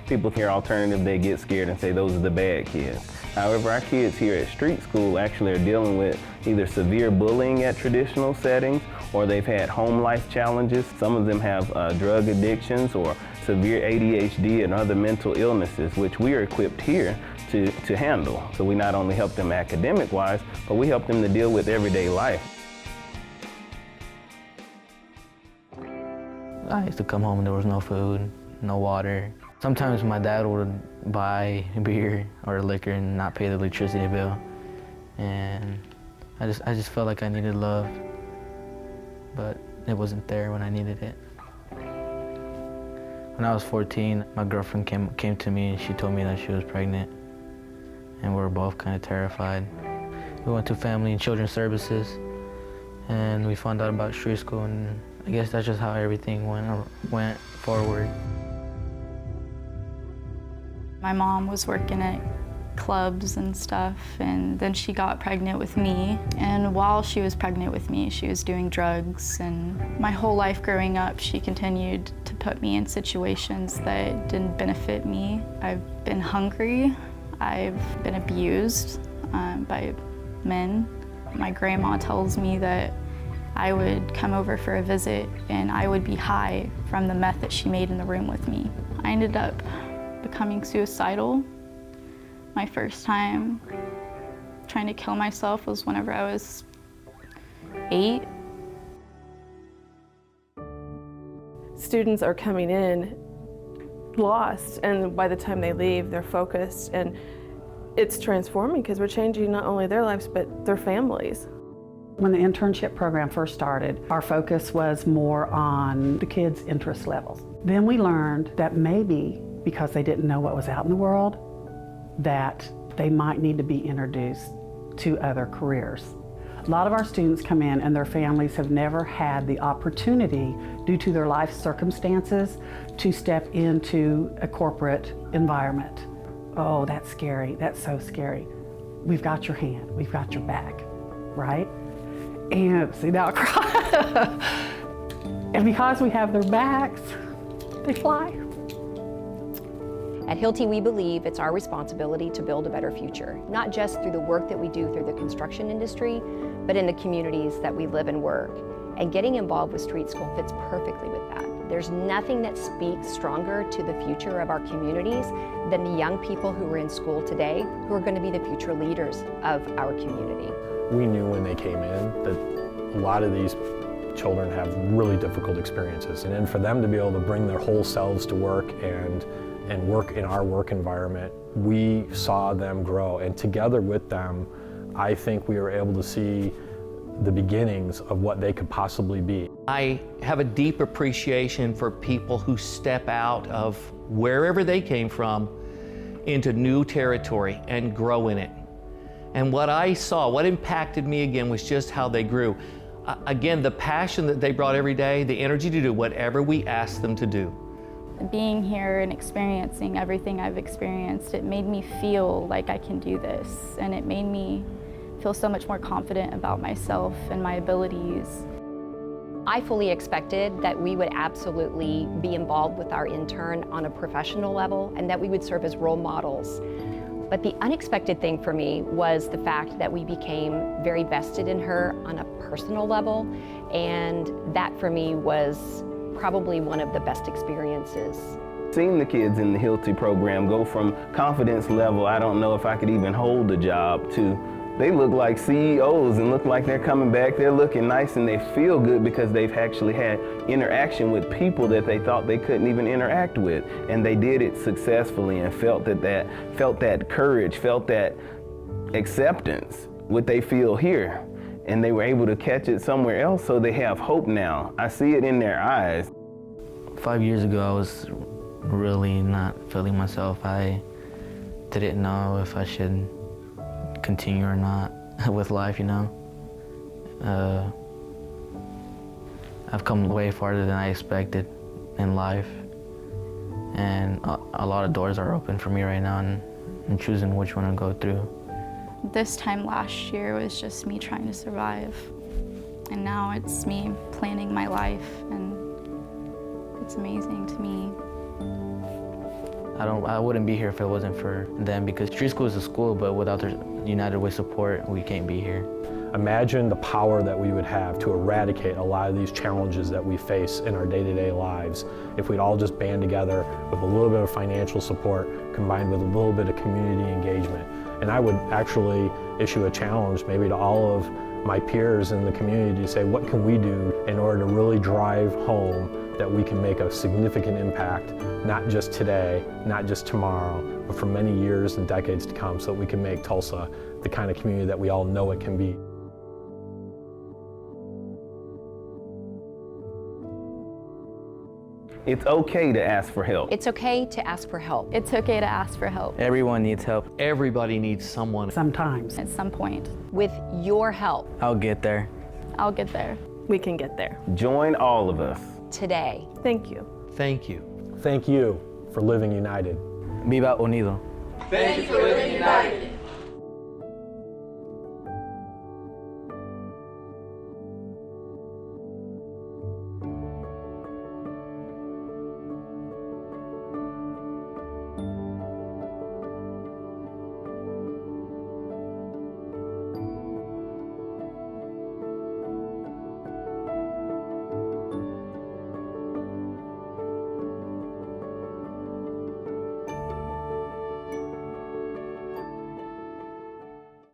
people hear alternative, they get scared and say those are the bad kids. However, our kids here at street school actually are dealing with either severe bullying at traditional settings, or they've had home life challenges. Some of them have drug addictions or severe ADHD and other mental illnesses, which we are equipped here to handle. So we not only help them academic-wise, but we help them to deal with everyday life. I used to come home and there was no food, no water. Sometimes my dad would buy beer or liquor and not pay the electricity bill. And I just felt like I needed love, but it wasn't there when I needed it. When I was 14, my girlfriend came to me and she told me that she was pregnant. And we were both kind of terrified. We went to Family and Children's Services and we found out about street school, and I guess that's just how everything went forward. My mom was working at clubs and stuff, and then she got pregnant with me. And while she was pregnant with me, she was doing drugs. And my whole life growing up, she continued to put me in situations that didn't benefit me. I've been hungry. I've been abused by men. My grandma tells me that I would come over for a visit and I would be high from the meth that she made in the room with me. I ended up becoming suicidal. My first time trying to kill myself was whenever I was 8. Students are coming in lost, and by the time they leave, they're focused, and it's transforming because we're changing not only their lives, but their families. When the internship program first started, our focus was more on the kids' interest levels. Then we learned that maybe because they didn't know what was out in the world, that they might need to be introduced to other careers. A lot of our students come in and their families have never had the opportunity, due to their life circumstances, to step into a corporate environment. Oh, that's scary, that's so scary. We've got your hand, we've got your back, right? And see, now I cry. And because we have their backs, they fly. At Hilti, we believe it's our responsibility to build a better future, not just through the work that we do through the construction industry, but in the communities that we live and work. And getting involved with Street School fits perfectly with that. There's nothing that speaks stronger to the future of our communities than the young people who are in school today, who are going to be the future leaders of our community. We knew when they came in that a lot of these children have really difficult experiences. And then for them to be able to bring their whole selves to work and work in our work environment, we saw them grow. And together with them, I think we were able to see the beginnings of what they could possibly be. I have a deep appreciation for people who step out of wherever they came from into new territory and grow in it. And what I saw, what impacted me again, was just how they grew. Again, the passion that they brought every day, the energy to do whatever we asked them to do. Being here and experiencing everything I've experienced, it made me feel like I can do this, and it made me feel so much more confident about myself and my abilities. I fully expected that we would absolutely be involved with our intern on a professional level and that we would serve as role models. But the unexpected thing for me was the fact that we became very vested in her on a personal level, and that for me was probably one of the best experiences. Seeing the kids in the Hilti program go from confidence level, I don't know if I could even hold a job, to they look like CEOs and look like they're coming back, they're looking nice and they feel good because they've actually had interaction with people that they thought they couldn't even interact with. And they did it successfully and felt that courage, felt that acceptance, what they feel here. And they were able to catch it somewhere else, so they have hope now. I see it in their eyes. 5 years ago, I was really not feeling myself. I didn't know if I should continue or not with life, you know. I've come way farther than I expected in life, and a lot of doors are open for me right now, and I'm choosing which one to go through. This time last year was just me trying to survive, and now it's me planning my life, and it's amazing to me. I wouldn't be here if it wasn't for them, because street school is a school, but without their United Way support, we can't be here. Imagine the power that we would have to eradicate a lot of these challenges that we face in our day-to-day lives if we'd all just band together with a little bit of financial support combined with a little bit of community engagement. And I would actually issue a challenge maybe to all of my peers in the community to say, what can we do in order to really drive home that we can make a significant impact, not just today, not just tomorrow, but for many years and decades to come, so that we can make Tulsa the kind of community that we all know it can be. It's okay to ask for help. It's okay to ask for help. It's okay to ask for help Everyone needs help. Everybody needs someone. Sometimes. at some point. With your help I'll get there. I'll get there. We can get there. Join all of us. today. Thank you. Thank you. Thank you for living united. Viva Unido. Thank you for living united.